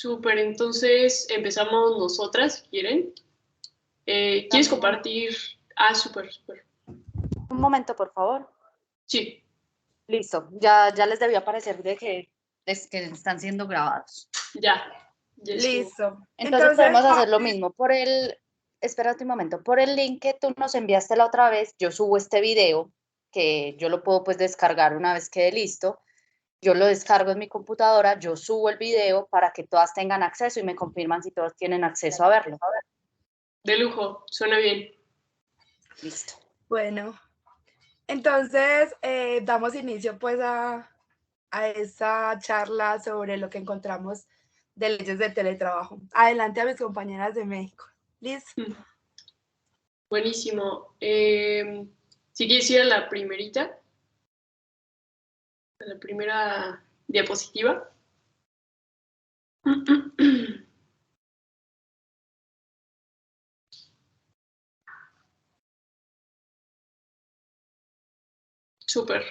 Súper, entonces empezamos nosotras, si quieren. ¿Quieres Dame compartir? Súper, súper. un momento, por favor. Sí, Listo, ya les debió aparecer de que están siendo grabados. ya estuvo. Listo. Entonces podemos hacer lo mismo. Espérate un momento, por el link que tú nos enviaste la otra vez, yo subo este video, que yo lo puedo pues descargar una vez quede listo. Yo lo descargo en mi computadora, yo subo el video para que todas tengan acceso y me confirman si todos tienen acceso a verlo. De lujo, suena bien. Listo. Bueno, entonces damos inicio pues a esta charla sobre lo que encontramos de leyes de teletrabajo. Adelante a mis compañeras de México. ¿Listo? Buenísimo. Si quieres ir a la primerita, a la primera diapositiva. Súper.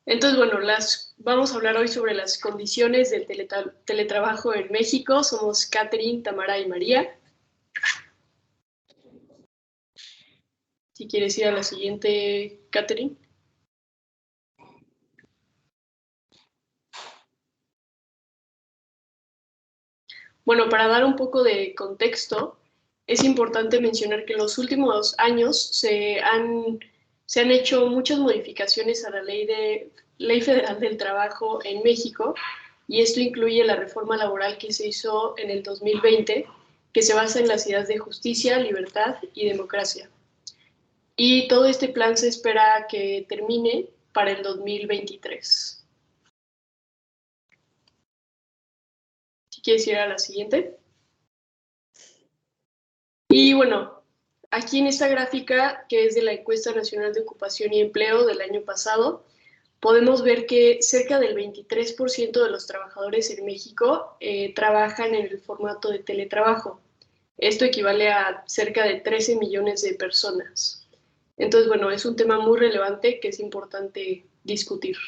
Entonces, bueno, vamos a hablar hoy sobre las condiciones del teletrabajo en México. Somos Catherine, Tamara y María. Si quieres ir a la siguiente, Catherine. Bueno, para dar un poco de contexto, es importante mencionar que en los últimos años se han hecho muchas modificaciones a la Ley Federal del Trabajo en México, y esto incluye la reforma laboral que se hizo en el 2020, que se basa en las ideas de justicia, libertad y democracia. Y todo este plan se espera que termine para el 2023. Si quieres ir a la siguiente. Y bueno, aquí en esta gráfica, que es de la Encuesta Nacional de Ocupación y Empleo del año pasado, podemos ver que cerca del 23% de los trabajadores en México trabajan en el formato de teletrabajo. Esto equivale a cerca de 13 millones de personas. Entonces, bueno, es un tema muy relevante que es importante discutir.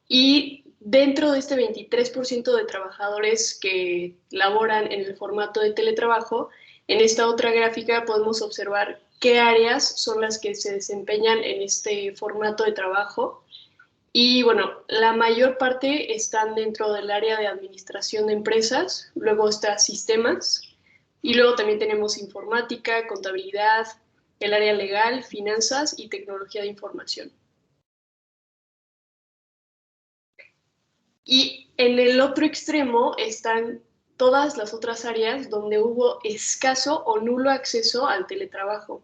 Y dentro de este 23% de trabajadores que laboran en el formato de teletrabajo, en esta otra gráfica podemos observar qué áreas son las que se desempeñan en este formato de trabajo. Y bueno, la mayor parte están dentro del área de administración de empresas, luego está sistemas, y luego también tenemos informática, contabilidad, el área legal, finanzas y tecnología de información. Y en el otro extremo están todas las otras áreas donde hubo escaso o nulo acceso al teletrabajo.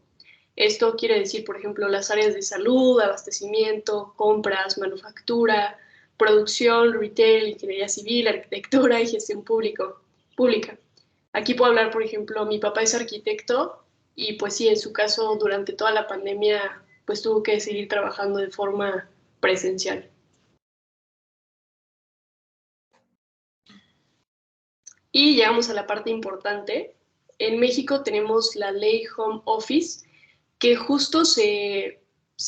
Esto quiere decir, por ejemplo, las áreas de salud, abastecimiento, compras, manufactura, producción, retail, ingeniería civil, arquitectura y gestión pública. Aquí puedo hablar, por ejemplo, mi papá es arquitecto y pues sí, en su caso, durante toda la pandemia, pues tuvo que seguir trabajando de forma presencial. Y llegamos a la parte importante. En México tenemos la ley Home Office, que justo se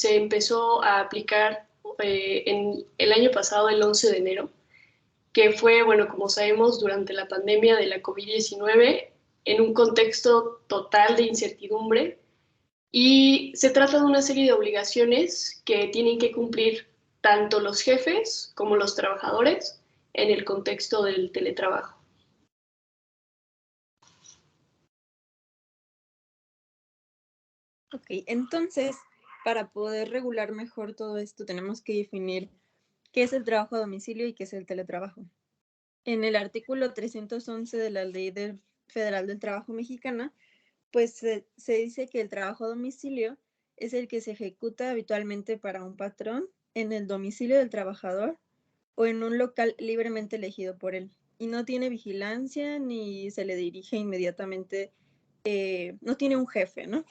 empezó a aplicar en el año pasado, el 11 de enero, que fue, bueno, como sabemos, durante la pandemia de la COVID-19, en un contexto total de incertidumbre. Y se trata de una serie de obligaciones que tienen que cumplir tanto los jefes como los trabajadores en el contexto del teletrabajo. Ok, entonces, para poder regular mejor todo esto, tenemos que definir qué es el trabajo a domicilio y qué es el teletrabajo. En el artículo 311 de la Ley Federal del Trabajo Mexicana, pues se dice que el trabajo a domicilio es el que se ejecuta habitualmente para un patrón en el domicilio del trabajador o en un local libremente elegido por él, y no tiene vigilancia ni se le dirige inmediatamente, no tiene un jefe, ¿no?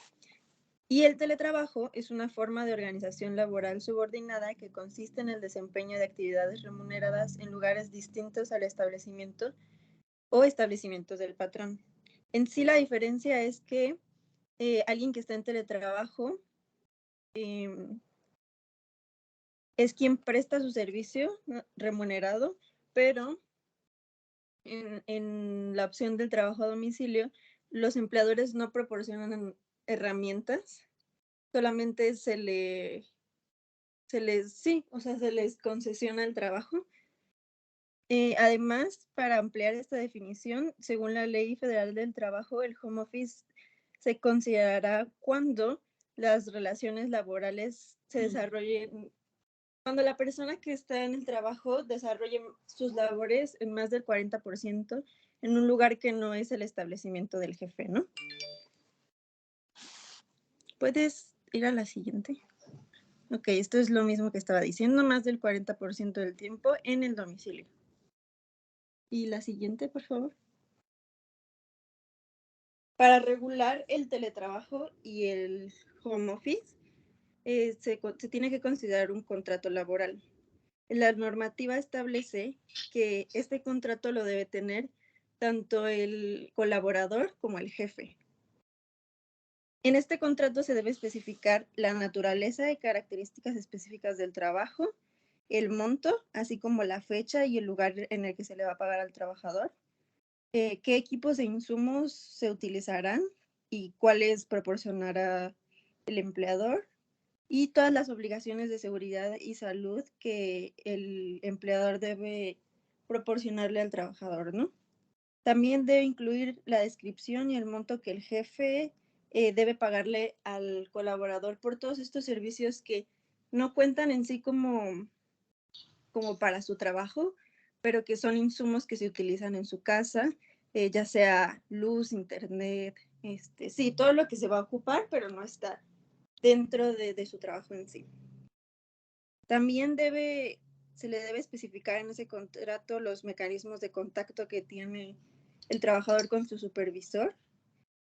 Y el teletrabajo es una forma de organización laboral subordinada que consiste en el desempeño de actividades remuneradas en lugares distintos al establecimiento o establecimientos del patrón. En sí, la diferencia es que alguien que está en teletrabajo es quien presta su servicio, ¿no?, remunerado, pero en la opción del trabajo a domicilio, los empleadores no proporcionan herramientas, solamente se les concesiona el trabajo. Además, para ampliar esta definición, según la Ley Federal del Trabajo, el home office se considerará cuando las relaciones laborales se desarrollen, cuando la persona que está en el trabajo desarrolle sus labores en más del 40% en un lugar que no es el establecimiento del jefe, ¿no? ¿Puedes ir a la siguiente? Ok, esto es lo mismo que estaba diciendo, más del 40% del tiempo en el domicilio. Y la siguiente, por favor. Para regular el teletrabajo y el home office, se tiene que considerar un contrato laboral. La normativa establece que este contrato lo debe tener tanto el colaborador como el jefe. En este contrato se debe especificar la naturaleza y características específicas del trabajo, el monto, así como la fecha y el lugar en el que se le va a pagar al trabajador, qué equipos e insumos se utilizarán y cuáles proporcionará el empleador, y todas las obligaciones de seguridad y salud que el empleador debe proporcionarle al trabajador, ¿no? También debe incluir la descripción y el monto que el jefe debe pagarle al colaborador por todos estos servicios que no cuentan en sí como para su trabajo, pero que son insumos que se utilizan en su casa, ya sea luz, internet, sí, todo lo que se va a ocupar, pero no está dentro de su trabajo en sí. También se le debe especificar en ese contrato los mecanismos de contacto que tiene el trabajador con su supervisor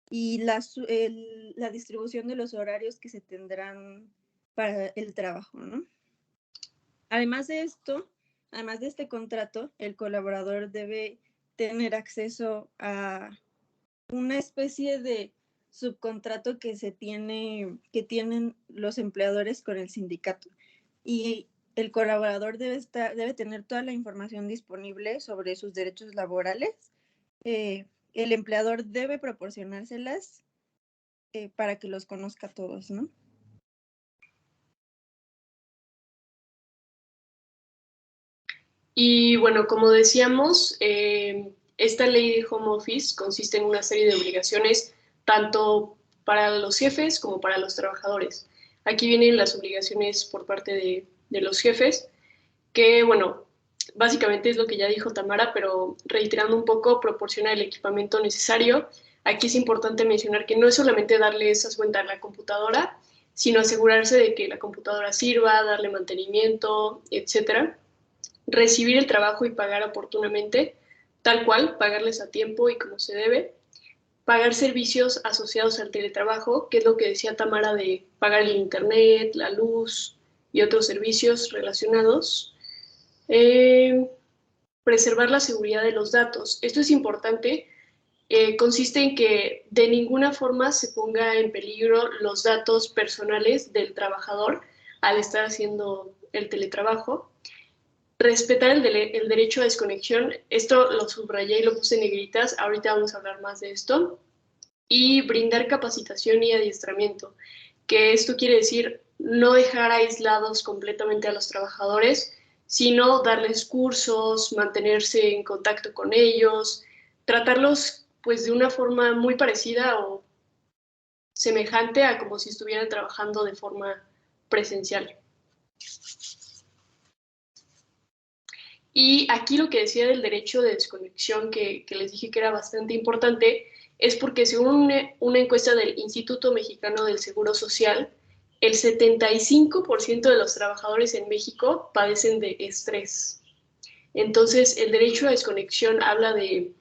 y la distribución de los horarios que se tendrán para el trabajo, ¿no? Además de esto, además de este contrato, el colaborador debe tener acceso a una especie de subcontrato que tienen los empleadores con el sindicato. Y el colaborador debe tener toda la información disponible sobre sus derechos laborales. El empleador debe proporcionárselas para que los conozca todos, ¿no? Y bueno, como decíamos, esta ley de home office consiste en una serie de obligaciones tanto para los jefes como para los trabajadores. Aquí vienen las obligaciones por parte de los jefes, que bueno, básicamente es lo que ya dijo Tamara, pero reiterando un poco, proporciona el equipamiento necesario. Aquí es importante mencionar que no es solamente darle esas cuentas a la computadora, sino asegurarse de que la computadora sirva, darle mantenimiento, etcétera. Recibir el trabajo y pagar oportunamente, tal cual, pagarles a tiempo y como se debe. Pagar servicios asociados al teletrabajo, que es lo que decía Tamara de pagar el internet, la luz y otros servicios relacionados. Preservar la seguridad de los datos. Esto es importante. Consiste en que de ninguna forma se ponga en peligro los datos personales del trabajador al estar haciendo el teletrabajo. Respetar el derecho a desconexión. Esto lo subrayé y lo puse en negritas. Ahorita vamos a hablar más de esto. Y brindar capacitación y adiestramiento, que esto quiere decir no dejar aislados completamente a los trabajadores, sino darles cursos, mantenerse en contacto con ellos, tratarlos pues de una forma muy parecida o semejante a como si estuvieran trabajando de forma presencial. Y aquí lo que decía del derecho de desconexión, que les dije que era bastante importante, es porque según una encuesta del Instituto Mexicano del Seguro Social, el 75% de los trabajadores en México padecen de estrés. Entonces, el derecho a desconexión habla de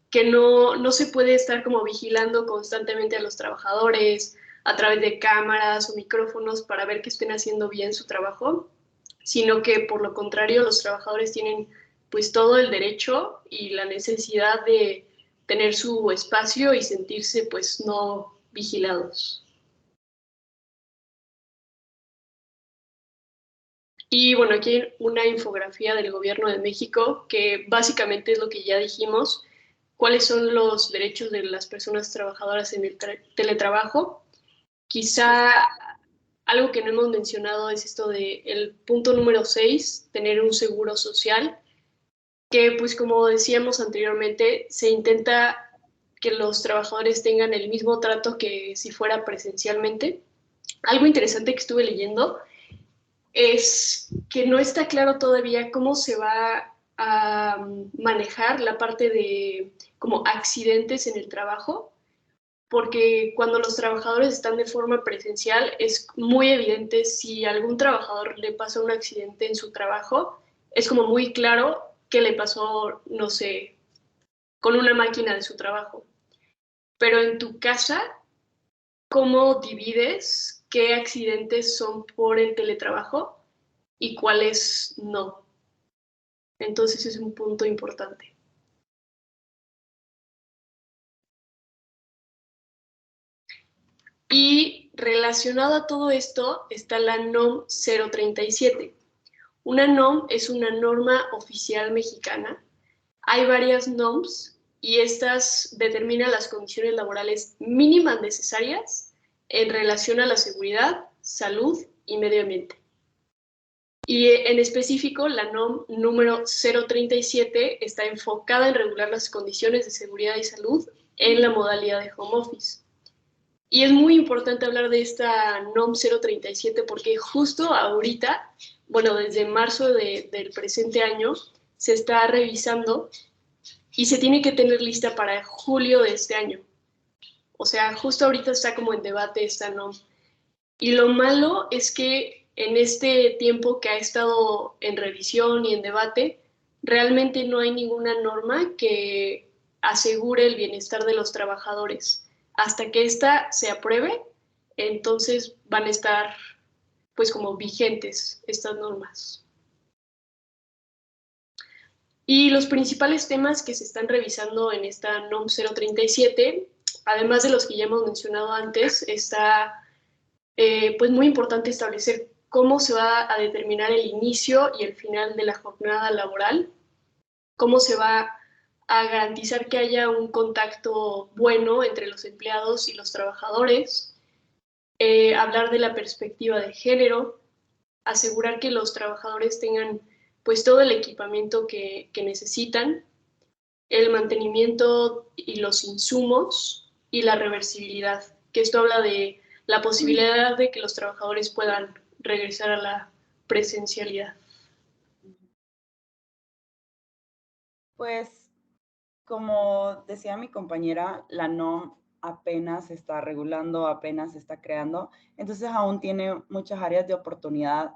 que no se puede estar como vigilando constantemente a los trabajadores a través de cámaras o micrófonos para ver que estén haciendo bien su trabajo, sino que por lo contrario los trabajadores tienen pues todo el derecho y la necesidad de tener su espacio y sentirse pues no vigilados. Y bueno, aquí hay una infografía del Gobierno de México que básicamente es lo que ya dijimos, cuáles son los derechos de las personas trabajadoras en el teletrabajo. Quizá algo que no hemos mencionado es esto de el punto número 6, tener un seguro social, que pues como decíamos anteriormente, se intenta que los trabajadores tengan el mismo trato que si fuera presencialmente. Algo interesante que estuve leyendo es que no está claro todavía cómo se va a manejar la parte de como accidentes en el trabajo, porque cuando los trabajadores están de forma presencial es muy evidente si a algún trabajador le pasa un accidente en su trabajo, es como muy claro que le pasó, no sé, con una máquina de su trabajo. Pero en tu casa, ¿cómo divides qué accidentes son por el teletrabajo y cuáles no? Entonces es un punto importante. Y relacionado a todo esto está la NOM 037. Una NOM es una norma oficial mexicana. Hay varias NOMs y estas determinan las condiciones laborales mínimas necesarias en relación a la seguridad, salud y medio ambiente. Y en específico, la NOM número 037 está enfocada en regular las condiciones de seguridad y salud en la modalidad de home office. Y es muy importante hablar de esta NOM 037 porque justo ahorita, bueno, desde marzo del presente año, se está revisando y se tiene que tener lista para julio de este año. O sea, justo ahorita está como en debate esta NOM. Y lo malo es que en este tiempo que ha estado en revisión y en debate, realmente no hay ninguna norma que asegure el bienestar de los trabajadores. Hasta que esta se apruebe, entonces van a estar pues como vigentes estas normas. Y los principales temas que se están revisando en esta NOM 037, además de los que ya hemos mencionado antes, está pues muy importante establecer cómo se va a determinar el inicio y el final de la jornada laboral, cómo se va a garantizar que haya un contacto bueno entre los empleados y los trabajadores, hablar de la perspectiva de género, asegurar que los trabajadores tengan pues todo el equipamiento que necesitan, el mantenimiento y los insumos y la reversibilidad, que esto habla de la posibilidad de que los trabajadores puedan regresar a la presencialidad. Pues, como decía mi compañera, la NOM apenas se está regulando, apenas se está creando, entonces aún tiene muchas áreas de oportunidad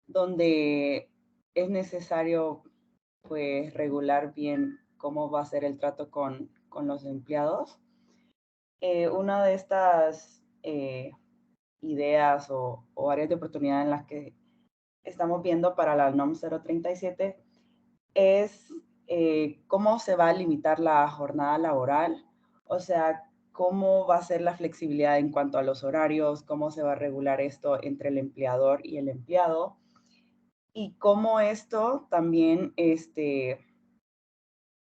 donde es necesario pues regular bien cómo va a ser el trato con los empleados. Una de estas ideas o áreas de oportunidad en las que estamos viendo para la NOM 037 es cómo se va a limitar la jornada laboral, o sea, cómo va a ser la flexibilidad en cuanto a los horarios, cómo se va a regular esto entre el empleador y el empleado, y cómo esto también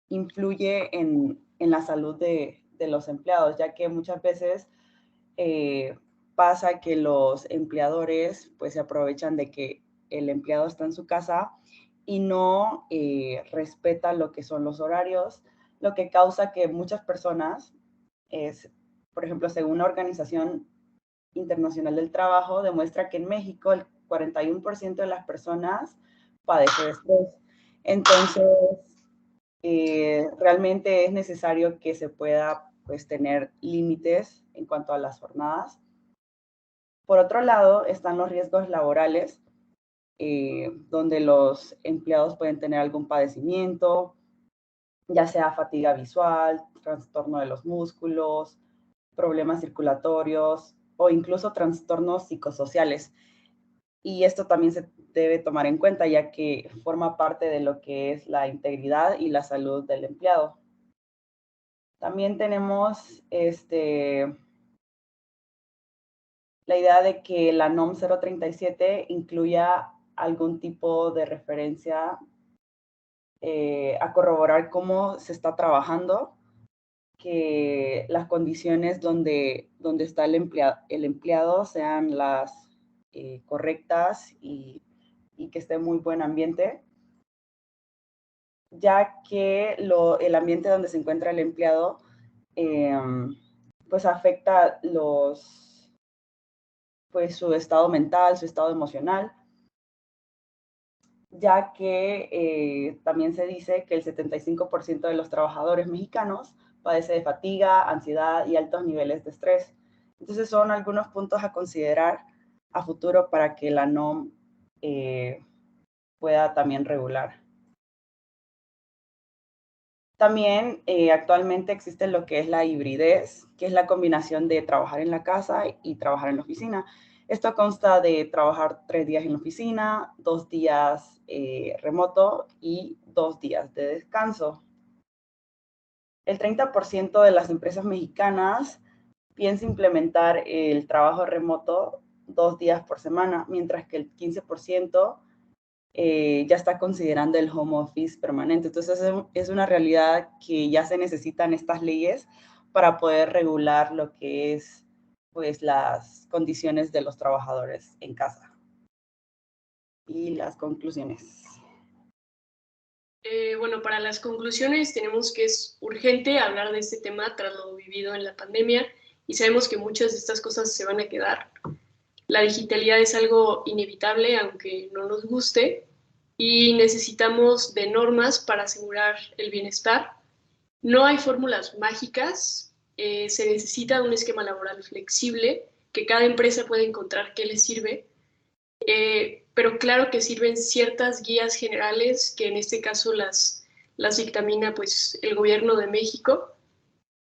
influye en la salud de los empleados, ya que muchas veces pasa que los empleadores pues se aprovechan de que el empleado está en su casa y no respeta lo que son los horarios, lo que causa que muchas personas, por ejemplo, según la Organización Internacional del Trabajo, demuestra que en México el 41% de las personas padece de estrés. Entonces, realmente es necesario que se pueda pues tener límites en cuanto a las jornadas. Por otro lado, están los riesgos laborales, donde los empleados pueden tener algún padecimiento, ya sea fatiga visual, trastorno de los músculos, problemas circulatorios o incluso trastornos psicosociales. Y esto también se debe tomar en cuenta, ya que forma parte de lo que es la integridad y la salud del empleado. También tenemos la idea de que la NOM 037 incluya algún tipo de referencia a corroborar cómo se está trabajando, que las condiciones donde está el empleado sean las correctas y que esté en muy buen ambiente, ya que el ambiente donde se encuentra el empleado pues afecta pues su estado mental, su estado emocional, ya que también se dice que el 75% de los trabajadores mexicanos padece de fatiga, ansiedad y altos niveles de estrés. Entonces son algunos puntos a considerar a futuro para que la NOM pueda también regular. También actualmente existe lo que es la hibridez, que es la combinación de trabajar en la casa y trabajar en la oficina. Esto consta de trabajar 3 días en la oficina, 2 días remoto y 2 días de descanso. El 30% de las empresas mexicanas piensa implementar el trabajo remoto 2 días por semana, mientras que el 15% ya está considerando el home office permanente. Entonces es una realidad que ya se necesitan estas leyes para poder regular lo que es pues las condiciones de los trabajadores en casa. Y las conclusiones. Bueno, para las conclusiones tenemos que es urgente hablar de este tema tras lo vivido en la pandemia y sabemos que muchas de estas cosas se van a quedar. La digitalidad es algo inevitable, aunque no nos guste, y necesitamos de normas para asegurar el bienestar. No hay fórmulas mágicas, se necesita un esquema laboral flexible que cada empresa puede encontrar qué le sirve, pero claro que sirven ciertas guías generales que en este caso las dictamina pues, el gobierno de México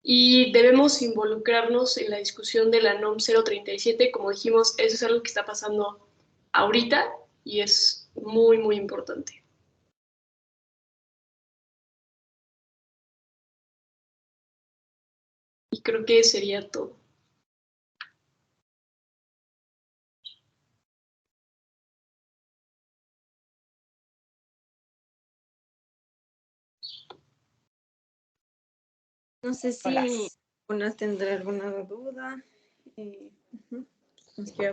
y debemos involucrarnos en la discusión de la NOM 037. Como dijimos, eso es algo que está pasando ahorita y es muy, muy importante. Y creo que sería todo. No sé si una tendrá alguna duda.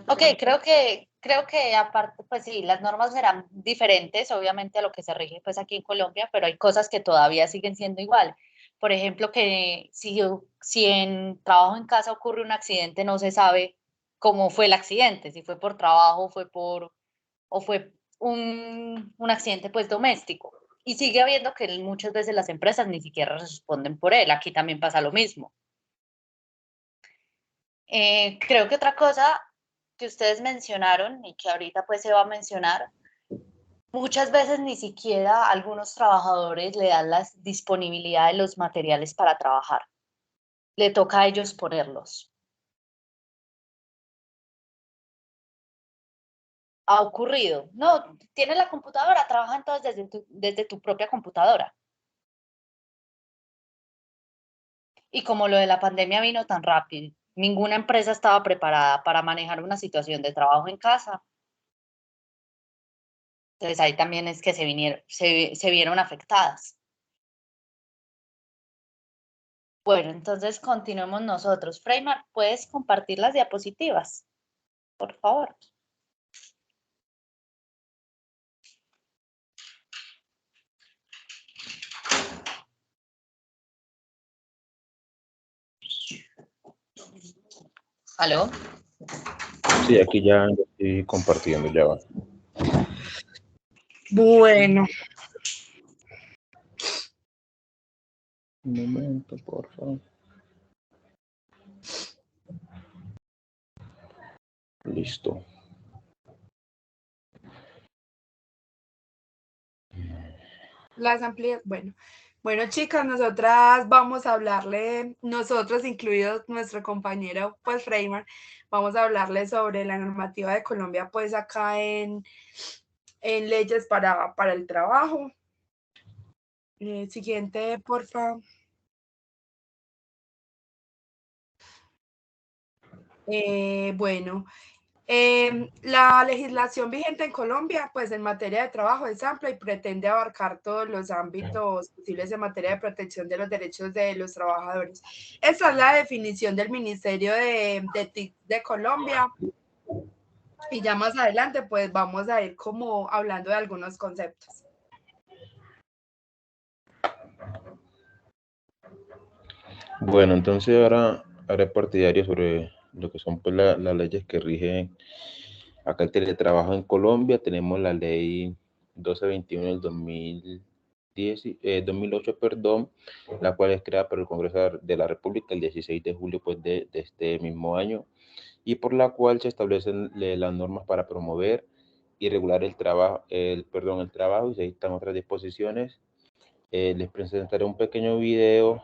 Ok, creo que aparte, pues sí, las normas serán diferentes, obviamente, a lo que se rige pues aquí en Colombia, pero hay cosas que todavía siguen siendo igual. Por ejemplo, que si en trabajo en casa ocurre un accidente, no se sabe cómo fue el accidente, si fue por trabajo, o fue un accidente pues doméstico. Y sigue habiendo que muchas veces las empresas ni siquiera responden por él. Aquí también pasa lo mismo. Creo que otra cosa que ustedes mencionaron y que ahorita pues se va a mencionar, muchas veces ni siquiera a algunos trabajadores le dan la disponibilidad de los materiales para trabajar. Le toca a ellos ponerlos. Ha ocurrido. No, tienes la computadora, trabaja entonces desde tu propia computadora. Y como lo de la pandemia vino tan rápido, ninguna empresa estaba preparada para manejar una situación de trabajo en casa. Entonces ahí también es que se vieron afectadas. Bueno, entonces continuemos nosotros. Freymar, ¿puedes compartir las diapositivas, por favor? ¿Aló? Sí, aquí ya estoy compartiendo, ya va. Bueno, Un momento, por favor. Listo. las amplias, bueno, chicas, nosotras vamos a hablarle, nosotros incluidos nuestro compañero, pues Freymar, vamos a hablarle sobre la normativa de Colombia, pues acá en leyes para el trabajo. Siguiente, por favor. Bueno, La legislación vigente en Colombia, pues en materia de trabajo es amplia y pretende abarcar todos los ámbitos posibles en materia de protección de los derechos de los trabajadores. Esa es la definición del Ministerio de TIC de Colombia. Y ya más adelante, pues vamos a ir como hablando de algunos conceptos. Bueno, entonces ahora haré partidario sobre lo que son pues, las leyes que rigen acá el teletrabajo en Colombia. Tenemos la ley 1221 del 2008, perdón, la cual es creada por el Congreso de la República el 16 de julio pues, de este mismo año, y por la cual se establecen las normas para promover y regular el trabajo, el trabajo, y se dictan otras disposiciones. Les presentaré un pequeño video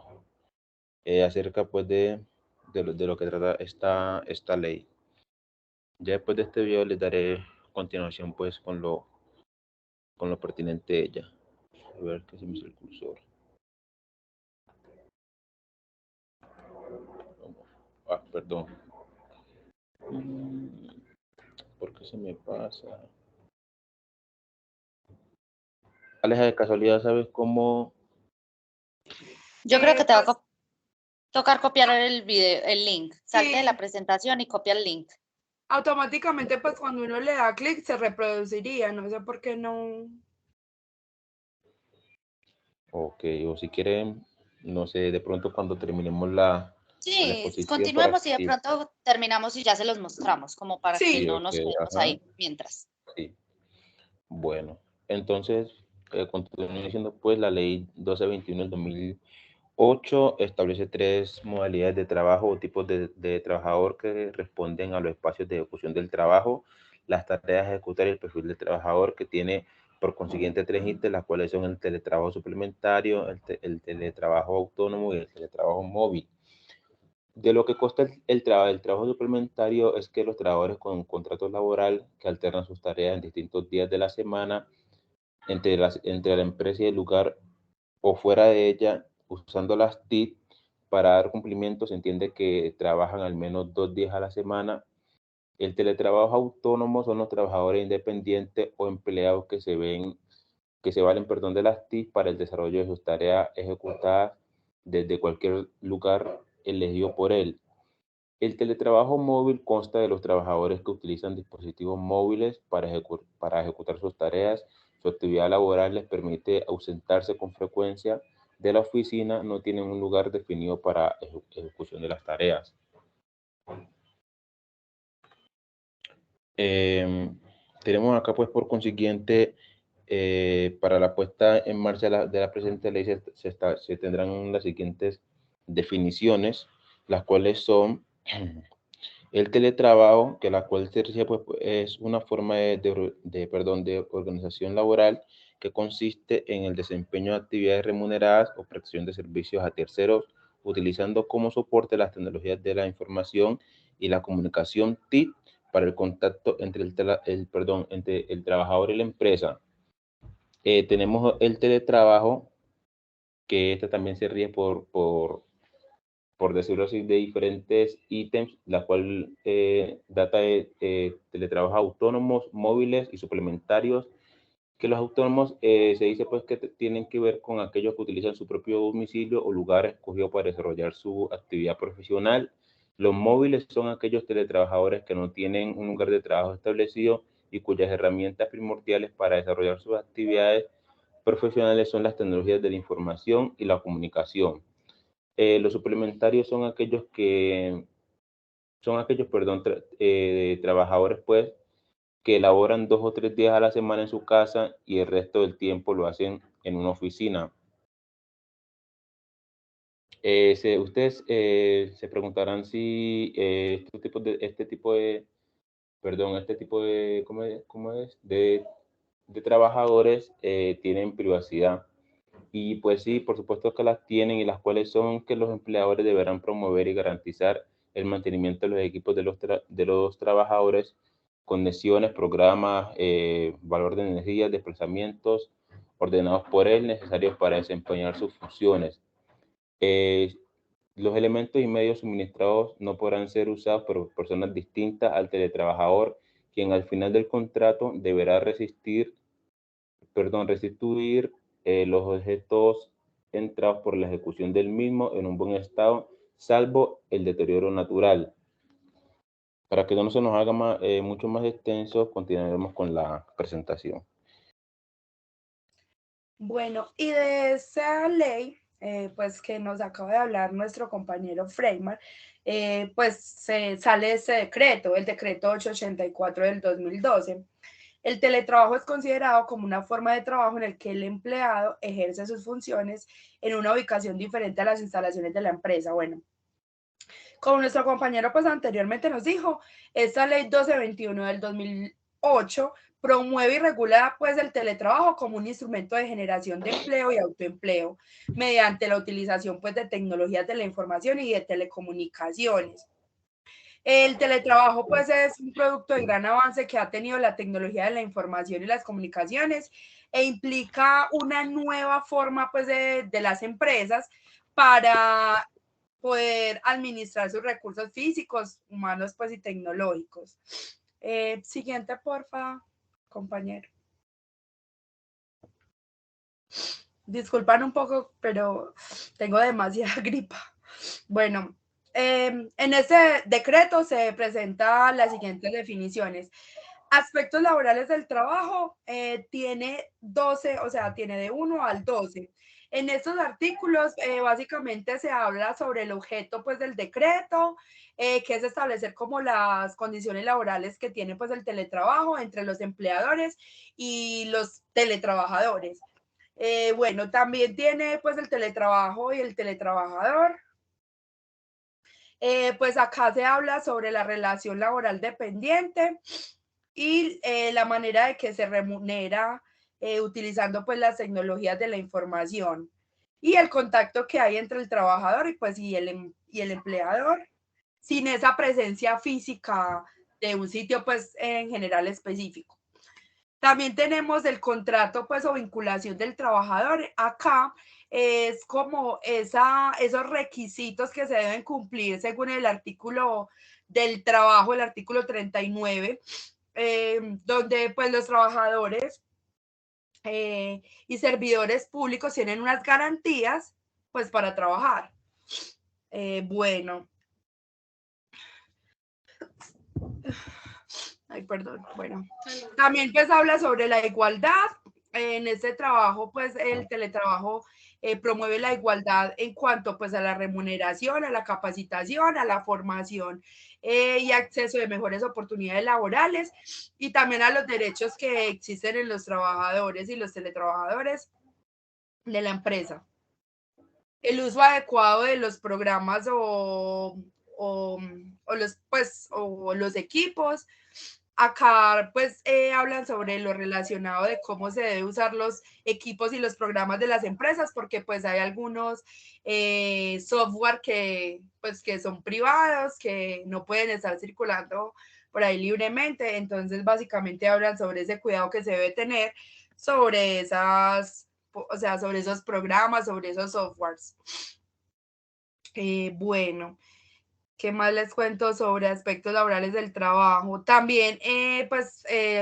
acerca pues de lo que trata esta ley. Ya después de este video les daré continuación pues con lo pertinente de ella. A ver qué se me hizo el cursor. Perdón. ¿Por qué se me pasa? Aleja, de casualidad, ¿sabes cómo? Yo creo que te va a tocar copiar el video, el link. Salte Sí. de la presentación y copia el link. Automáticamente, pues cuando uno le da clic, se reproduciría. No sé por qué no. Ok, o si quieren, no sé, de pronto cuando terminemos la Sí, exposición. continuemos y de Sí, pronto terminamos y ya se los mostramos, como para que Sí. no ok, nos quedemos ajá. ahí mientras. Sí. Bueno, entonces, continúo diciendo, pues la ley 1221 del 2008 establece 3 modalidades de trabajo o tipos de trabajador que responden a los espacios de ejecución del trabajo, las tareas a ejecutar y el perfil del trabajador, que tiene por consiguiente 3 ítems, las cuales son el teletrabajo suplementario, el teletrabajo autónomo y el teletrabajo móvil. De lo que consta el trabajo suplementario es que los trabajadores con contrato laboral que alternan sus tareas en distintos días de la semana entre la empresa y el lugar o fuera de ella, usando las TIC para dar cumplimiento, se entiende que trabajan al menos 2 días a la semana. El teletrabajo autónomo son los trabajadores independientes o empleados que se valen, perdón, de las TIC para el desarrollo de sus tareas ejecutadas desde cualquier lugar elegido por él. El teletrabajo móvil consta de los trabajadores que utilizan dispositivos móviles para ejecutar sus tareas. Su actividad laboral les permite ausentarse con frecuencia de la oficina, no tienen un lugar definido para ejecución de las tareas. Tenemos acá, pues, por consiguiente, para la puesta en marcha de la presente ley se tendrán las siguientes definiciones, las cuales son el teletrabajo, que la cual se rige, pues, es una forma de organización laboral que consiste en el desempeño de actividades remuneradas o prestación de servicios a terceros, utilizando como soporte las tecnologías de la información y la comunicación TIC para el contacto entre entre el trabajador y la empresa. Tenemos el teletrabajo, que este también se rige por decirlo así, de diferentes ítems, la cual data de teletrabajos autónomos, móviles y suplementarios, que los autónomos se dice pues que tienen que ver con aquellos que utilizan su propio domicilio o lugar escogido para desarrollar su actividad profesional. Los móviles son aquellos teletrabajadores que no tienen un lugar de trabajo establecido y cuyas herramientas primordiales para desarrollar sus actividades profesionales son las tecnologías de la información y la comunicación. Los suplementarios son aquellos trabajadores pues que elaboran 2 o 3 días a la semana en su casa y el resto del tiempo lo hacen en una oficina. Ustedes se preguntarán si este tipo de trabajadores tienen privacidad. Y pues sí, por supuesto que las tienen, y las cuales son que los empleadores deberán promover y garantizar el mantenimiento de los equipos de los trabajadores, conexiones, programas, valor de energía, desplazamientos ordenados por él necesarios para desempeñar sus funciones. Los elementos y medios suministrados no podrán ser usados por personas distintas al teletrabajador, quien al final del contrato deberá restituir los objetos entrados por la ejecución del mismo en un buen estado, salvo el deterioro natural. Para que no se nos haga mucho más extenso, continuaremos con la presentación. Bueno, y de esa ley, pues que nos acaba de hablar nuestro compañero Freymar, pues se sale ese decreto, el decreto 884 del 2012. El teletrabajo es considerado como una forma de trabajo en el que el empleado ejerce sus funciones en una ubicación diferente a las instalaciones de la empresa. Bueno, como nuestro compañero pues anteriormente nos dijo, esta ley 1221 del 2008 promueve y regula pues el teletrabajo como un instrumento de generación de empleo y autoempleo mediante la utilización pues de tecnologías de la información y de telecomunicaciones. El teletrabajo pues es un producto de gran avance que ha tenido la tecnología de la información y las comunicaciones e implica una nueva forma pues de las empresas para poder administrar sus recursos físicos, humanos pues y tecnológicos. Siguiente, porfa, compañero. Disculpan un poco, pero tengo demasiada gripa. Bueno, en este decreto se presentan las siguientes definiciones. Aspectos laborales del trabajo tiene 12, o sea, tiene de 1 al 12. En estos artículos básicamente se habla sobre el objeto pues del decreto, que es establecer como las condiciones laborales que tiene pues el teletrabajo entre los empleadores y los teletrabajadores. Bueno, también tiene pues el teletrabajo y el teletrabajador. Pues acá se habla sobre la relación laboral dependiente y la manera de que se remunera utilizando pues las tecnologías de la información y el contacto que hay entre el trabajador y el empleador sin esa presencia física de un sitio pues en general específico. También tenemos el contrato pues o vinculación del trabajador. Acá es como esos requisitos que se deben cumplir según el artículo del trabajo, el artículo 39, donde pues los trabajadores y servidores públicos tienen unas garantías pues para trabajar. Bueno. Ay, perdón. Bueno, también pues habla sobre la igualdad. En este trabajo, pues el teletrabajo promueve la igualdad en cuanto pues a la remuneración, a la capacitación, a la formación y acceso de mejores oportunidades laborales y también a los derechos que existen en los trabajadores y los teletrabajadores de la empresa. El uso adecuado de los programas o los equipos. Acá pues hablan sobre lo relacionado de cómo se debe usar los equipos y los programas de las empresas, porque pues hay algunos software que son privados, que no pueden estar circulando por ahí libremente. Entonces básicamente hablan sobre ese cuidado que se debe tener sobre sobre esos programas, sobre esos softwares. Bueno. ¿Qué más les cuento sobre aspectos laborales del trabajo? También,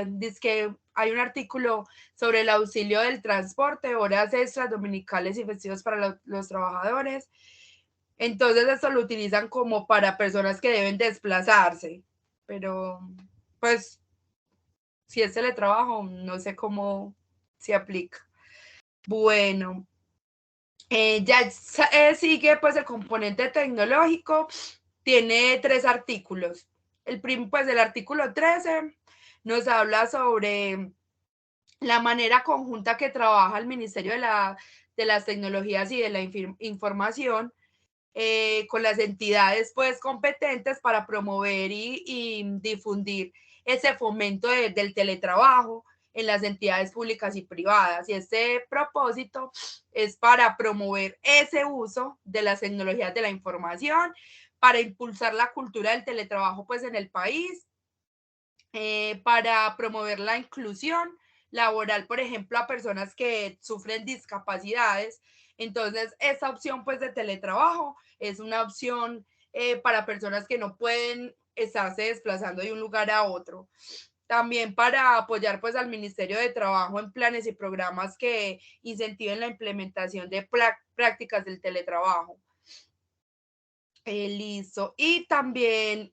dice que hay un artículo sobre el auxilio del transporte, horas extras, dominicales y festivos para los trabajadores. Entonces, esto lo utilizan como para personas que deben desplazarse. Pero, pues, si es teletrabajo, no sé cómo se aplica. Bueno, ya sigue pues el componente tecnológico. Tiene 3 artículos. El artículo 13 nos habla sobre la manera conjunta que trabaja el Ministerio de las Tecnologías y de la Información con las entidades pues competentes para promover y difundir ese fomento del teletrabajo en las entidades públicas y privadas. Y este propósito es para promover ese uso de las tecnologías de la información, para impulsar la cultura del teletrabajo pues en el país, para promover la inclusión, laboral, por ejemplo, a personas que sufren discapacidades. Entonces, esta opción pues de teletrabajo es una opción para personas que no pueden estarse desplazando de un lugar a otro. También para apoyar pues al Ministerio de Trabajo en planes y programas que incentiven la implementación de prácticas del teletrabajo. Listo. Y también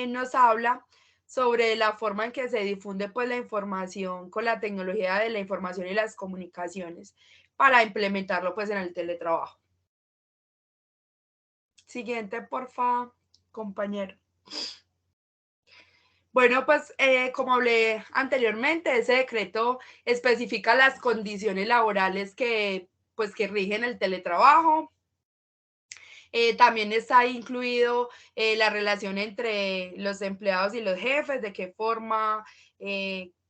nos habla sobre la forma en que se difunde pues la información con la tecnología de la información y las comunicaciones para implementarlo pues en el teletrabajo. Siguiente, porfa, compañero. Bueno, pues como hablé anteriormente, ese decreto especifica las condiciones laborales que rigen el teletrabajo. También está incluido la relación entre los empleados y los jefes, de qué forma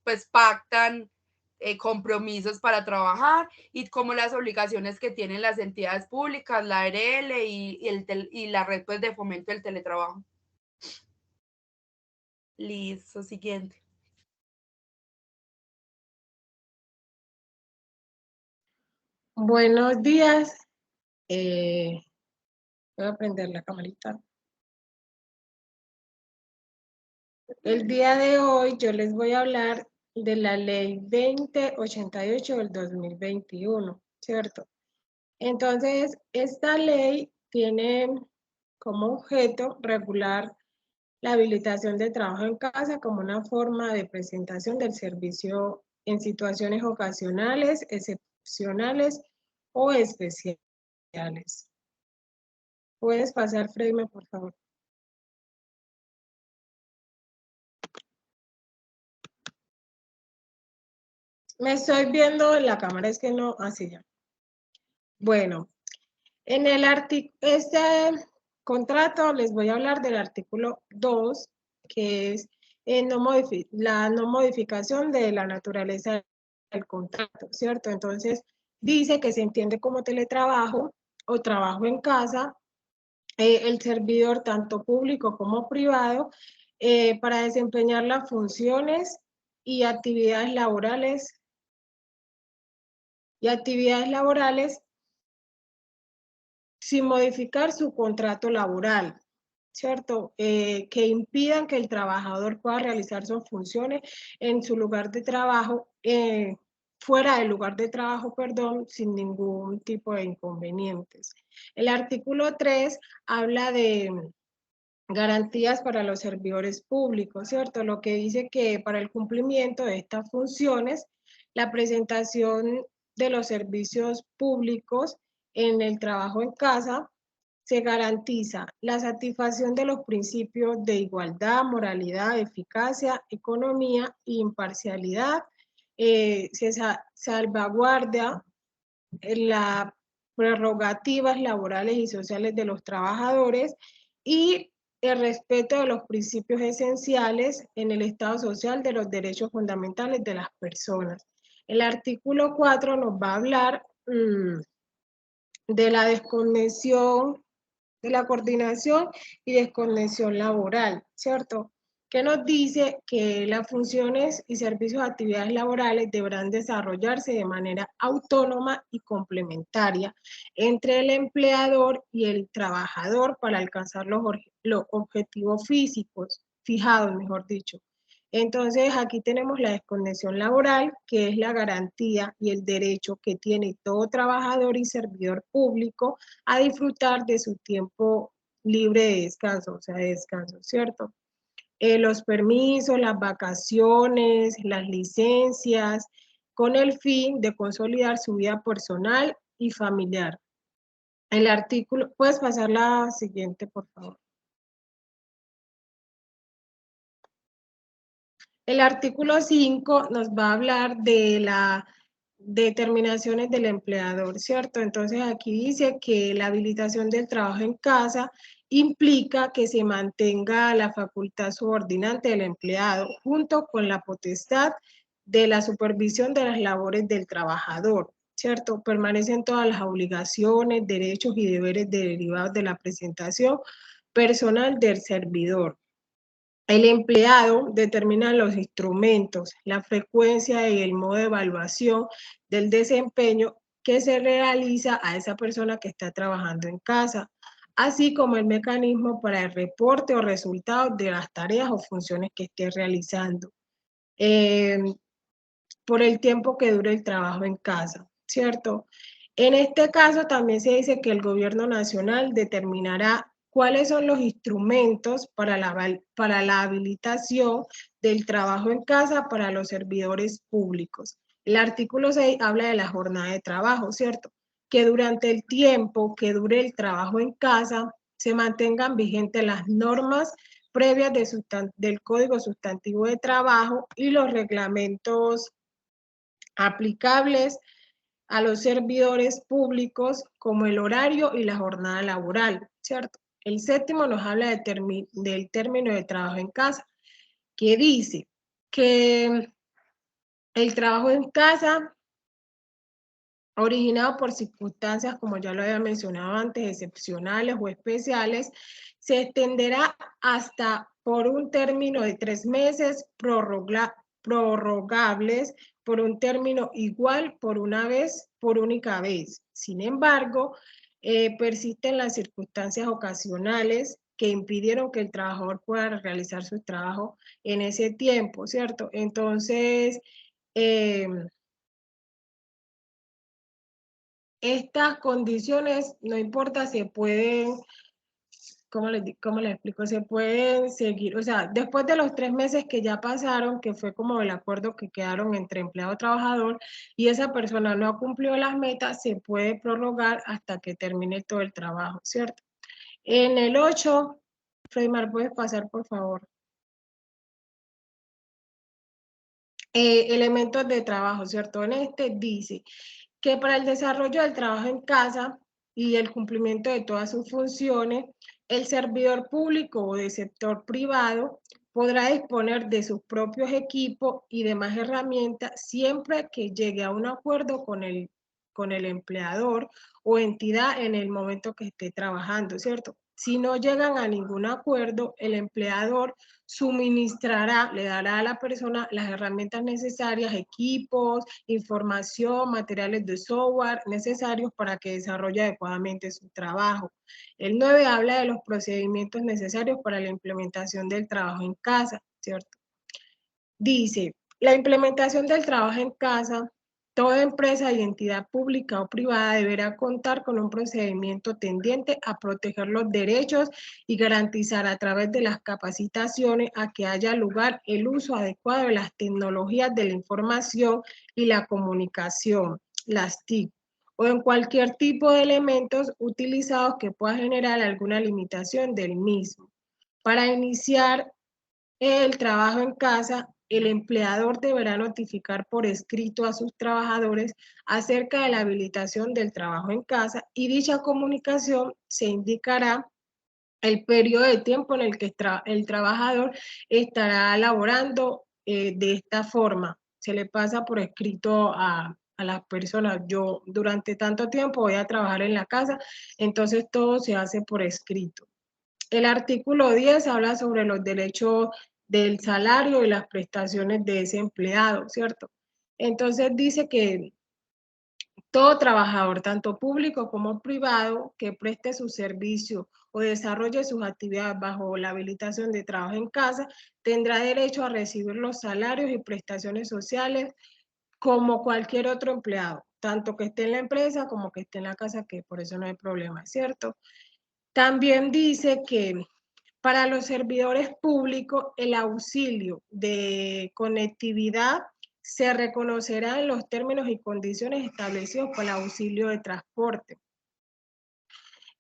pues pactan compromisos para trabajar y como las obligaciones que tienen las entidades públicas, la ARL y la red pues, de fomento del teletrabajo. Listo, siguiente. Buenos días. Voy a prender la camarita. El día de hoy yo les voy a hablar de la ley 2088 del 2021, ¿cierto? Entonces, esta ley tiene como objeto regular la habilitación de trabajo en casa como una forma de presentación del servicio en situaciones ocasionales, excepcionales o especiales. ¿Puedes pasar, Freime, por favor? Me estoy viendo en la cámara, es que no, así ya. Bueno, en el este contrato les voy a hablar del artículo 2, que es la no modificación de la naturaleza del contrato, ¿cierto? Entonces, dice que se entiende como teletrabajo o trabajo en casa, el servidor tanto público como privado, para desempeñar las funciones y actividades laborales sin modificar su contrato laboral, ¿cierto? Que impidan que el trabajador pueda realizar sus funciones en su lugar de trabajo, fuera del lugar de trabajo, perdón, sin ningún tipo de inconvenientes. El artículo 3 habla de garantías para los servidores públicos, ¿cierto? Lo que dice que para el cumplimiento de estas funciones, la presentación de los servicios públicos en el trabajo en casa se garantiza la satisfacción de los principios de igualdad, moralidad, eficacia, economía e imparcialidad, se salvaguarda las prerrogativas laborales y sociales de los trabajadores y el respeto de los principios esenciales en el Estado social de los derechos fundamentales de las personas. El artículo 4 nos va a hablar de la desconexión, de la coordinación y desconexión laboral, ¿cierto? Que nos dice que las funciones y servicios de actividades laborales deberán desarrollarse de manera autónoma y complementaria entre el empleador y el trabajador para alcanzar los objetivos fijados, mejor dicho. Entonces, aquí tenemos la desconexión laboral, que es la garantía y el derecho que tiene todo trabajador y servidor público a disfrutar de su tiempo libre de descanso, o sea, de descanso, ¿cierto? Los permisos, las vacaciones, las licencias, con el fin de consolidar su vida personal y familiar. El artículo, ¿puedes pasar la siguiente, por favor? El artículo 5 nos va a hablar de las determinaciones del empleador, ¿cierto? Entonces aquí dice que la habilitación del trabajo en casa implica que se mantenga la facultad subordinante del empleado junto con la potestad de la supervisión de las labores del trabajador, ¿cierto? Permanecen todas las obligaciones, derechos y deberes derivados de la presentación personal del servidor. El empleado determina los instrumentos, la frecuencia y el modo de evaluación del desempeño que se realiza a esa persona que está trabajando en casa, así como el mecanismo para el reporte o resultados de las tareas o funciones que esté realizando, por el tiempo que dure el trabajo en casa, ¿cierto? En este caso también se dice que el gobierno nacional determinará cuáles son los instrumentos para la habilitación del trabajo en casa para los servidores públicos. El artículo 6 habla de la jornada de trabajo, ¿cierto? Que durante el tiempo que dure el trabajo en casa se mantengan vigentes las normas previas del Código Sustantivo de Trabajo y los reglamentos aplicables a los servidores públicos, como el horario y la jornada laboral, ¿cierto? El séptimo nos habla del término de trabajo en casa, que dice que el trabajo en casa, originado por circunstancias, como ya lo había mencionado antes, excepcionales o especiales, se extenderá hasta por un término de 3 meses, prorrogables por un término igual por única vez. Sin embargo, persisten las circunstancias ocasionales que impidieron que el trabajador pueda realizar su trabajo en ese tiempo, ¿cierto? Entonces, estas condiciones, no importa, se pueden, ¿cómo les explico? Se pueden seguir, o sea, después de los 3 meses que ya pasaron, que fue como el acuerdo que quedaron entre empleado y trabajador, y esa persona no ha cumplido las metas, se puede prorrogar hasta que termine todo el trabajo, ¿cierto? En el 8, Freymar, ¿puedes pasar, por favor? Elementos de trabajo, ¿cierto? En este dice que para el desarrollo del trabajo en casa y el cumplimiento de todas sus funciones, el servidor público o del sector privado podrá disponer de sus propios equipos y demás herramientas siempre que llegue a un acuerdo con el empleador o entidad en el momento que esté trabajando, ¿cierto? Si no llegan a ningún acuerdo, el empleador suministrará, le dará a la persona las herramientas necesarias, equipos, información, materiales de software necesarios para que desarrolle adecuadamente su trabajo. El 9 habla de los procedimientos necesarios para la implementación del trabajo en casa, ¿cierto? Dice, la implementación del trabajo en casa, toda empresa y entidad pública o privada deberá contar con un procedimiento tendiente a proteger los derechos y garantizar a través de las capacitaciones a que haya lugar el uso adecuado de las tecnologías de la información y la comunicación, las TIC, o en cualquier tipo de elementos utilizados que pueda generar alguna limitación del mismo. Para iniciar el trabajo en casa, el empleador deberá notificar por escrito a sus trabajadores acerca de la habilitación del trabajo en casa y dicha comunicación se indicará el periodo de tiempo en el que el trabajador estará laborando de esta forma. Se le pasa por escrito a las personas, yo durante tanto tiempo voy a trabajar en la casa, entonces todo se hace por escrito. El artículo 10 habla sobre los derechos del salario y las prestaciones de ese empleado, ¿cierto? Entonces dice que todo trabajador, tanto público como privado, que preste su servicio o desarrolle sus actividades bajo la habilitación de trabajo en casa, tendrá derecho a recibir los salarios y prestaciones sociales como cualquier otro empleado, tanto que esté en la empresa como que esté en la casa, que por eso no hay problema, ¿cierto? También dice que para los servidores públicos, el auxilio de conectividad se reconocerá en los términos y condiciones establecidos por el auxilio de transporte.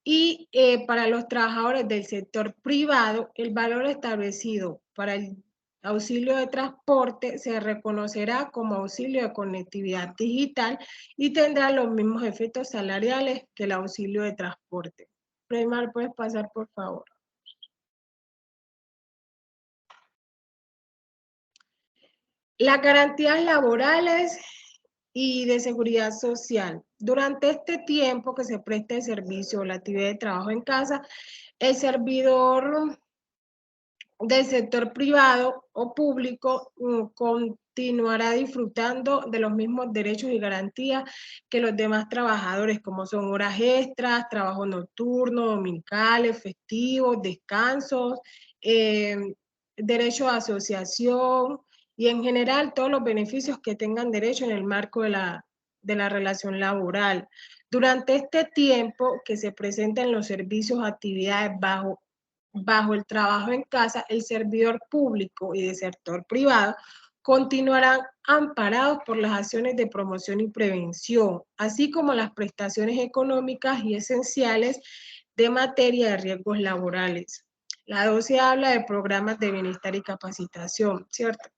Y para los trabajadores del sector privado, el valor establecido para el auxilio de transporte se reconocerá como auxilio de conectividad digital y tendrá los mismos efectos salariales que el auxilio de transporte. Freymar, ¿puedes pasar, por favor? Las garantías laborales y de seguridad social. Durante este tiempo que se presta el servicio o la actividad de trabajo en casa, el servidor del sector privado o público continuará disfrutando de los mismos derechos y garantías que los demás trabajadores, como son horas extras, trabajo nocturno, dominicales, festivos, descansos, derecho a asociación y en general todos los beneficios que tengan derecho en el marco de la relación laboral. Durante este tiempo que se presentan los servicios o actividades bajo el trabajo en casa, el servidor público y del sector privado continuarán amparados por las acciones de promoción y prevención, así como las prestaciones económicas y esenciales de materia de riesgos laborales. La 12 habla de programas de bienestar y capacitación, ¿cierto?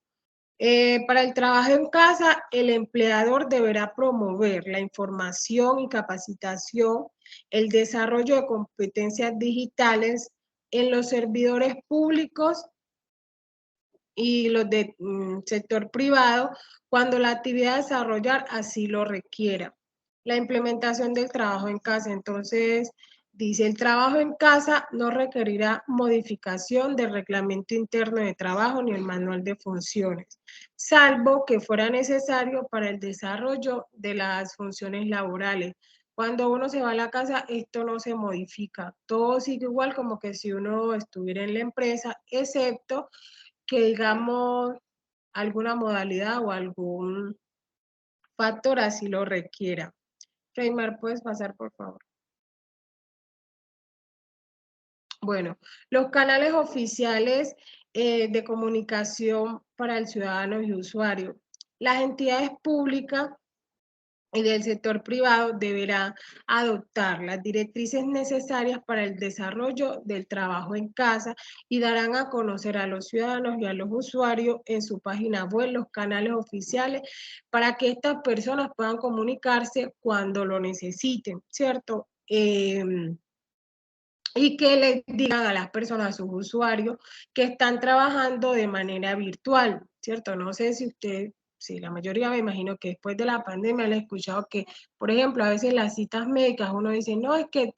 Para el trabajo en casa, el empleador deberá promover la información y capacitación, el desarrollo de competencias digitales en los servidores públicos y los de sector privado cuando la actividad a desarrollar así lo requiera. La implementación del trabajo en casa, entonces, dice, el trabajo en casa no requerirá modificación del reglamento interno de trabajo ni el manual de funciones, salvo que fuera necesario para el desarrollo de las funciones laborales. Cuando uno se va a la casa, esto no se modifica. Todo sigue igual como que si uno estuviera en la empresa, excepto que digamos alguna modalidad o algún factor así lo requiera. Freymar, ¿puedes pasar, por favor? Bueno, los canales oficiales de comunicación para el ciudadano y usuario. Las entidades públicas y del sector privado deberá adoptar las directrices necesarias para el desarrollo del trabajo en casa y darán a conocer a los ciudadanos y a los usuarios en su página web los canales oficiales para que estas personas puedan comunicarse cuando lo necesiten, ¿cierto? Y que les digan a las personas, a sus usuarios, que están trabajando de manera virtual, ¿cierto? No sé si usted, sí, la mayoría me imagino que después de la pandemia le he escuchado que, por ejemplo, a veces las citas médicas uno dice, no, es que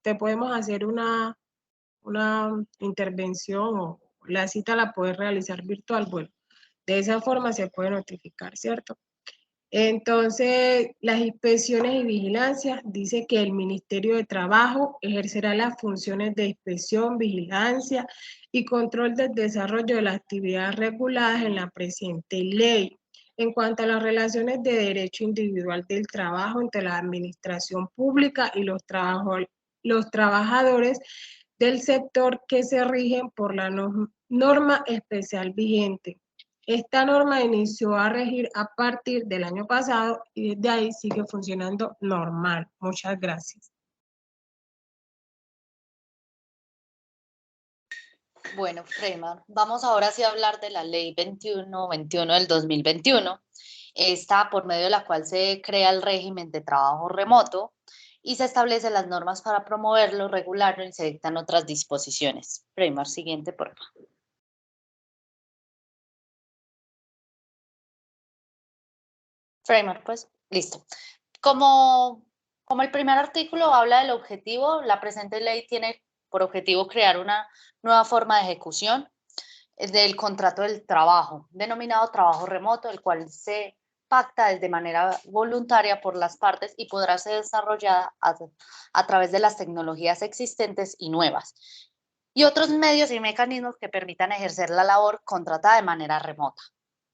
te podemos hacer una intervención o la cita la puedes realizar virtual. Bueno, de esa forma se puede notificar, ¿cierto? Entonces, las inspecciones y vigilancias dice que el Ministerio de Trabajo ejercerá las funciones de inspección, vigilancia y control del desarrollo de las actividades reguladas en la presente ley. En cuanto a las relaciones de derecho individual del trabajo entre la administración pública y los trabajadores del sector que se rigen por la norma especial vigente. Esta norma inició a regir a partir del año pasado y desde ahí sigue funcionando normal. Muchas gracias. Bueno, Freymar, vamos ahora sí a hablar de la ley 2121 del 2021, esta por medio de la cual se crea el régimen de trabajo remoto y se establecen las normas para promoverlo, regularlo y se dictan otras disposiciones. Freymar, siguiente, por favor. Freymar, pues, listo. Como el primer artículo habla del objetivo, la presente ley tiene por objetivo crear una nueva forma de ejecución del contrato del trabajo, denominado trabajo remoto, el cual se pacta de manera voluntaria por las partes y podrá ser desarrollada a través de las tecnologías existentes y nuevas, y otros medios y mecanismos que permitan ejercer la labor contratada de manera remota.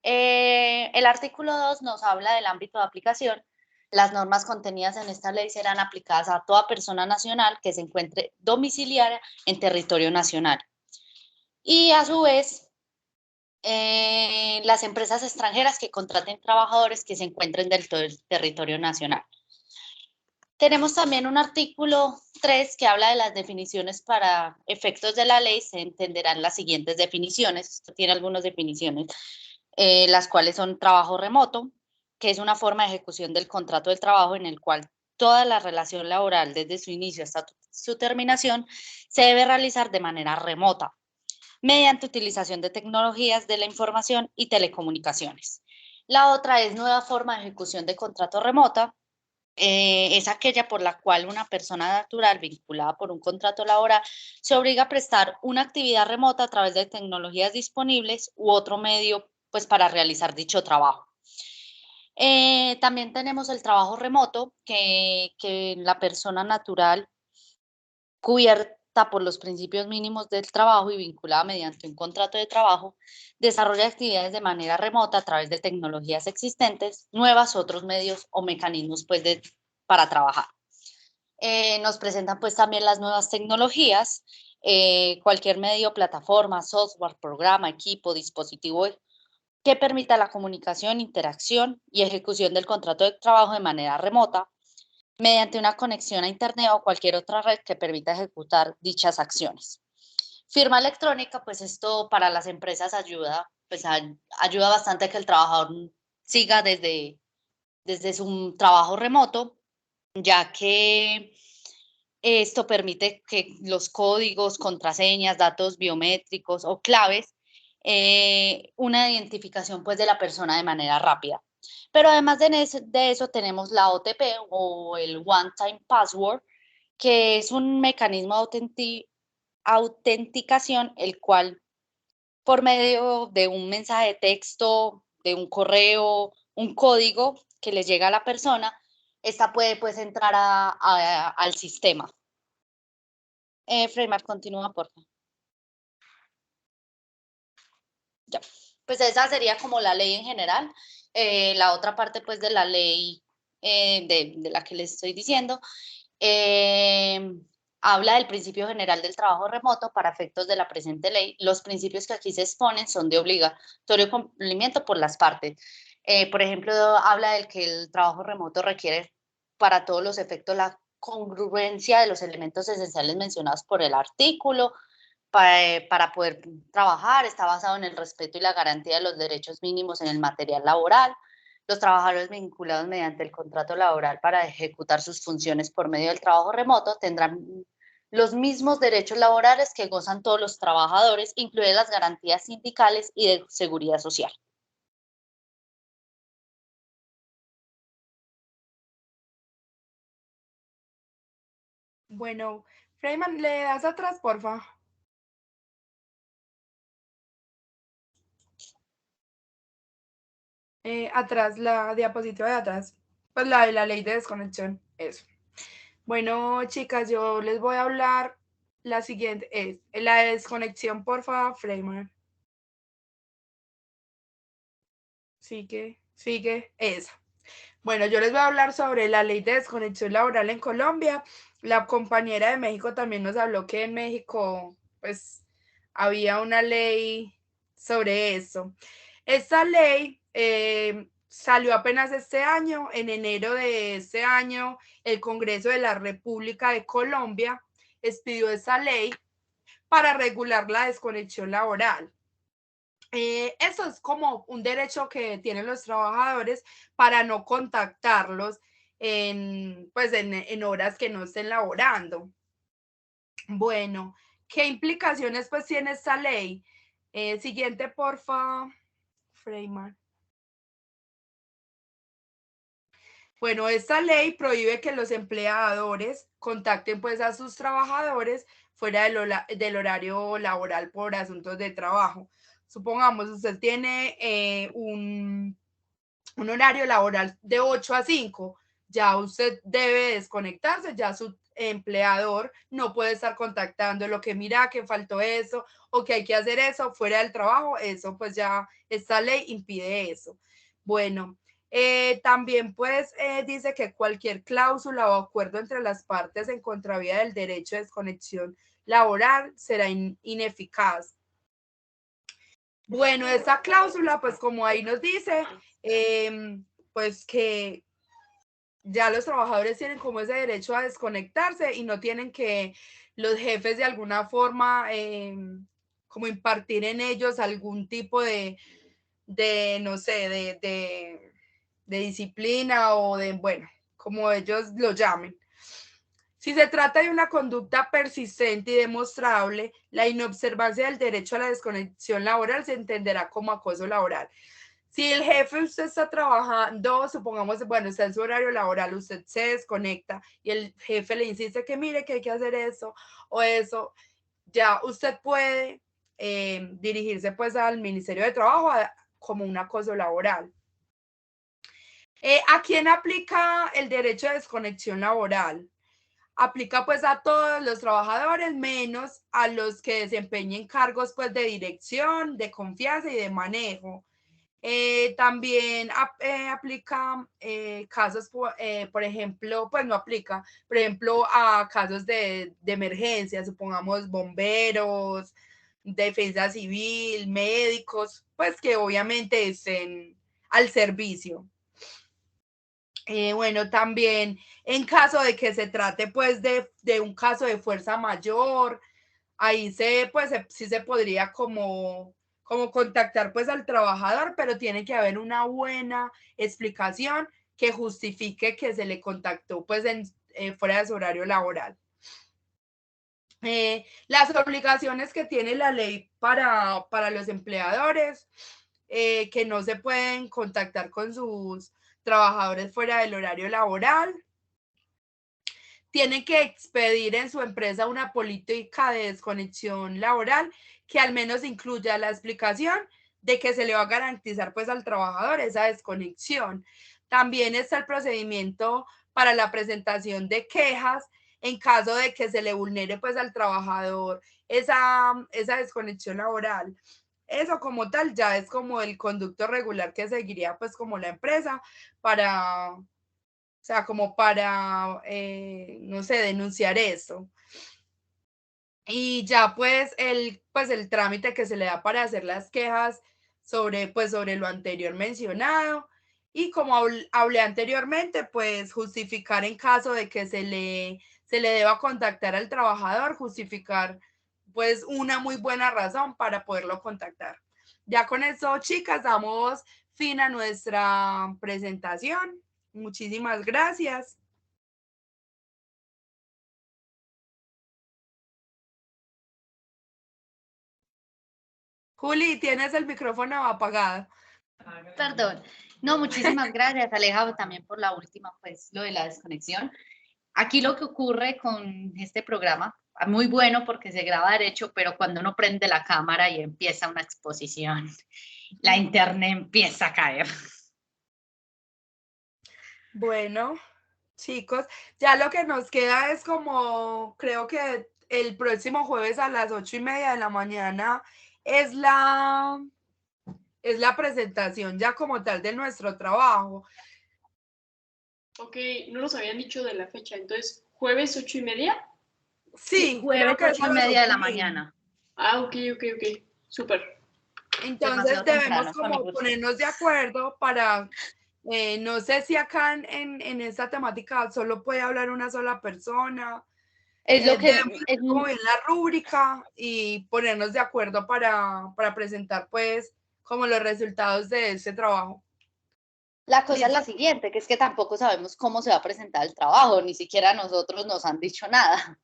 El artículo 2 nos habla del ámbito de aplicación. Las normas contenidas en esta ley serán aplicadas a toda persona nacional que se encuentre domiciliaria en territorio nacional. Y a su vez, las empresas extranjeras que contraten trabajadores que se encuentren dentro del territorio nacional. Tenemos también un artículo 3 que habla de las definiciones para efectos de la ley. Se entenderán las siguientes definiciones. Esto tiene algunas definiciones, las cuales son trabajo remoto, que es una forma de ejecución del contrato del trabajo en el cual toda la relación laboral desde su inicio hasta su terminación se debe realizar de manera remota, mediante utilización de tecnologías de la información y telecomunicaciones. La otra es nueva forma de ejecución de contrato remota, es aquella por la cual una persona natural vinculada por un contrato laboral se obliga a prestar una actividad remota a través de tecnologías disponibles u otro medio pues, para realizar dicho trabajo. También tenemos el trabajo remoto, que la persona natural cubierta por los principios mínimos del trabajo y vinculada mediante un contrato de trabajo, desarrolla actividades de manera remota a través de tecnologías existentes, nuevas, otros medios o mecanismos pues, para trabajar. Nos presentan pues también las nuevas tecnologías, cualquier medio, plataforma, software, programa, equipo, dispositivo que permita la comunicación, interacción y ejecución del contrato de trabajo de manera remota, mediante una conexión a Internet o cualquier otra red que permita ejecutar dichas acciones. Firma electrónica, pues esto para las empresas ayuda, pues ayuda bastante a que el trabajador siga desde su trabajo remoto, ya que esto permite que los códigos, contraseñas, datos biométricos o claves, una identificación pues de la persona de manera rápida. Pero además de eso tenemos la OTP o el One Time Password, que es un mecanismo de autenticación, el cual por medio de un mensaje de texto, de un correo, un código que le llega a la persona, esta puede pues entrar al sistema. Freymar, continúa, por favor. Ya. Pues esa sería como la ley en general. La otra parte pues de la ley de la que les estoy diciendo habla del principio general del trabajo remoto para efectos de la presente ley. Los principios que aquí se exponen son de obligatorio cumplimiento por las partes. Por ejemplo, habla del que el trabajo remoto requiere para todos los efectos la congruencia de los elementos esenciales mencionados por el artículo. Para poder trabajar, está basado en el respeto y la garantía de los derechos mínimos en el material laboral. Los trabajadores vinculados mediante el contrato laboral para ejecutar sus funciones por medio del trabajo remoto tendrán los mismos derechos laborales que gozan todos los trabajadores, incluidas las garantías sindicales y de seguridad social. Bueno, Freyman, ¿le das atrás, porfa? Atrás, la diapositiva de atrás, pues la de la ley de desconexión, eso. Bueno, chicas, yo les voy a hablar, la siguiente es la de desconexión, porfa, Freyman. Sigue, esa. Bueno, yo les voy a hablar sobre la ley de desconexión laboral en Colombia. La compañera de México también nos habló que en México, pues, había una ley sobre eso. Esta ley salió apenas este año, en enero de este año, el Congreso de la República de Colombia expidió esa ley para regular la desconexión laboral. Eso es como un derecho que tienen los trabajadores para no contactarlos pues en horas que no estén laborando. Bueno, ¿qué implicaciones pues tiene esta ley? Siguiente, porfa, Freymar. Bueno, esta ley prohíbe que los empleadores contacten pues a sus trabajadores fuera del horario laboral por asuntos de trabajo. Supongamos, usted tiene un horario laboral de 8 a 5, ya usted debe desconectarse, ya su empleador no puede estar contactando lo que mira que faltó eso o que hay que hacer eso fuera del trabajo, eso pues ya esta ley impide eso. Bueno, también pues dice que cualquier cláusula o acuerdo entre las partes en contravía del derecho de desconexión laboral será ineficaz. Bueno, esa cláusula, pues como ahí nos dice, pues que ya los trabajadores tienen como ese derecho a desconectarse y no tienen que los jefes de alguna forma como impartir en ellos algún tipo de no sé, de disciplina o de, bueno, como ellos lo llamen. Si se trata de una conducta persistente y demostrable, la inobservancia del derecho a la desconexión laboral se entenderá como acoso laboral. Si el jefe usted está trabajando, supongamos, bueno, está en su horario laboral, usted se desconecta y el jefe le insiste que mire que hay que hacer eso o eso, ya usted puede dirigirse pues al Ministerio de Trabajo como un acoso laboral. ¿A quién aplica el derecho de desconexión laboral? Aplica pues a todos los trabajadores, menos a los que desempeñen cargos pues de dirección, de confianza y de manejo. También aplica casos, por ejemplo, pues no aplica, por ejemplo, a casos de emergencia, supongamos bomberos, defensa civil, médicos, pues que obviamente estén al servicio. Bueno, también en caso de que se trate pues de un caso de fuerza mayor, ahí sí se podría como contactar pues al trabajador, pero tiene que haber una buena explicación que justifique que se le contactó pues fuera de su horario laboral. Las obligaciones que tiene la ley para los empleadores, que no se pueden contactar con sus trabajadores fuera del horario laboral. Tienen que expedir en su empresa una política de desconexión laboral que al menos incluya la explicación de que se le va a garantizar pues al trabajador esa desconexión. También está el procedimiento para la presentación de quejas en caso de que se le vulnere pues al trabajador esa desconexión laboral. Eso como tal ya es como el conducto regular que seguiría pues como la empresa para, o sea, como para, no sé, denunciar eso. Y ya pues el trámite que se le da para hacer las quejas sobre lo anterior mencionado. Y como hablé anteriormente, pues justificar en caso de que se le deba contactar al trabajador, justificar pues una muy buena razón para poderlo contactar. Ya con eso, chicas, damos fin a nuestra presentación. Muchísimas gracias. Juli, tienes el micrófono apagado. Perdón. No, muchísimas gracias, Aleja, también por la última, pues, lo de la desconexión. Aquí lo que ocurre con este programa, muy bueno porque se graba derecho, pero cuando uno prende la cámara y empieza una exposición, la internet empieza a caer. Bueno, chicos, ya lo que nos queda es como, creo que el próximo jueves a las 8:30 de la mañana es la presentación ya como tal de nuestro trabajo. Ok, no nos habían dicho de la fecha, entonces, ¿jueves 8:30? Sí, jueves 8:30 de la mañana. Ah, ok, súper. Entonces debemos como ponernos de acuerdo para, no sé si acá en esta temática solo puede hablar una sola persona. Es lo que es como en la rúbrica y ponernos de acuerdo para presentar pues como los resultados de este trabajo. La cosa es la siguiente, que es que tampoco sabemos cómo se va a presentar el trabajo, ni siquiera nosotros nos han dicho nada.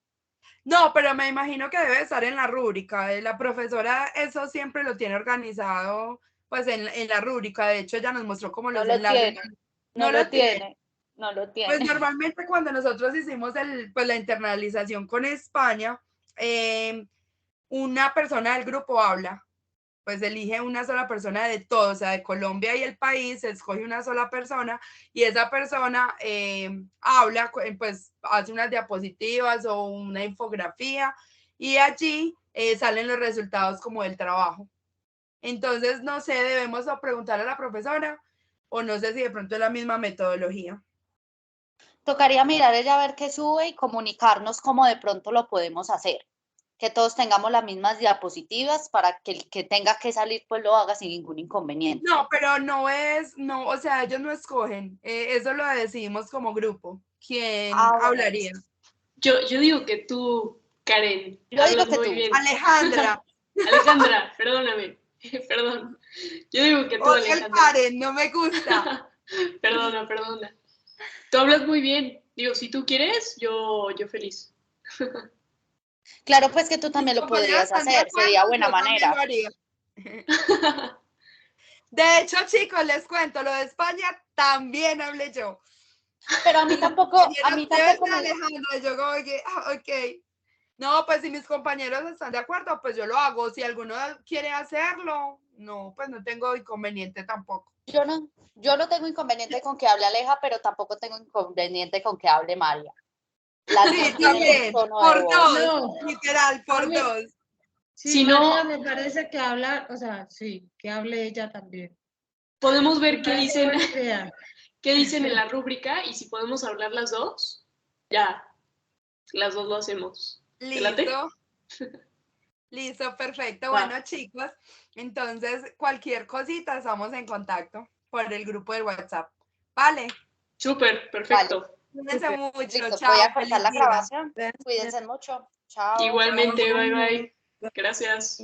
No, pero me imagino que debe estar en la rúbrica. La profesora eso siempre lo tiene organizado pues en la rúbrica. De hecho, ella nos mostró cómo los enlaces. No lo tiene. Pues normalmente cuando nosotros hicimos la internalización con España, una persona del grupo habla. Pues elige una sola persona de todo, o sea, de Colombia y el país, se escoge una sola persona y esa persona habla, pues hace unas diapositivas o una infografía y allí salen los resultados como del trabajo. Entonces, no sé, debemos preguntar a la profesora o no sé si de pronto es la misma metodología. Tocaría mirar ella a ver qué sube y comunicarnos cómo de pronto lo podemos hacer. Que todos tengamos las mismas diapositivas para que el que tenga que salir pues lo haga sin ningún inconveniente. No, pero no, o sea, ellos no escogen, eso lo decidimos como grupo, quién hablaría. Yo digo que tú, Karen, yo digo que muy tú. bien. Alejandra, perdóname, perdón. Yo digo que tú, Alejandra. El Karen, no me gusta. Perdona. Tú hablas muy bien. Digo, si tú quieres, yo feliz. Claro, pues que tú también lo podrías hacer, sería buena manera. De hecho, chicos, les cuento, lo de España también hablé yo. Pero a mí tampoco, a mí tampoco me... Alejandra, yo como que, ok. No, pues si mis compañeros están de acuerdo, pues yo lo hago. Si alguno quiere hacerlo, no, pues no tengo inconveniente tampoco. Yo no tengo inconveniente con que hable Aleja, pero tampoco tengo inconveniente con que hable María. Las Sí, dos tienen también, un tono por de voz. dos, No. literal, A por mí- dos. Sí, Si no- María, me parece que habla, o sea, sí, que hable ella también. Podemos ver Me qué parece dicen, buena idea. qué dicen en la rúbrica y si podemos hablar las dos, ya, las dos lo hacemos. ¿Te late? Listo. Listo, perfecto. Va. Bueno, chicos, entonces cualquier cosita estamos en contacto por el grupo de WhatsApp. Vale. Súper, perfecto. Cuídense mucho. Listo, Chao. voy a cortar Feliz la día. grabación. Cuídense mucho. Chao. Igualmente, Chao. bye bye. Gracias.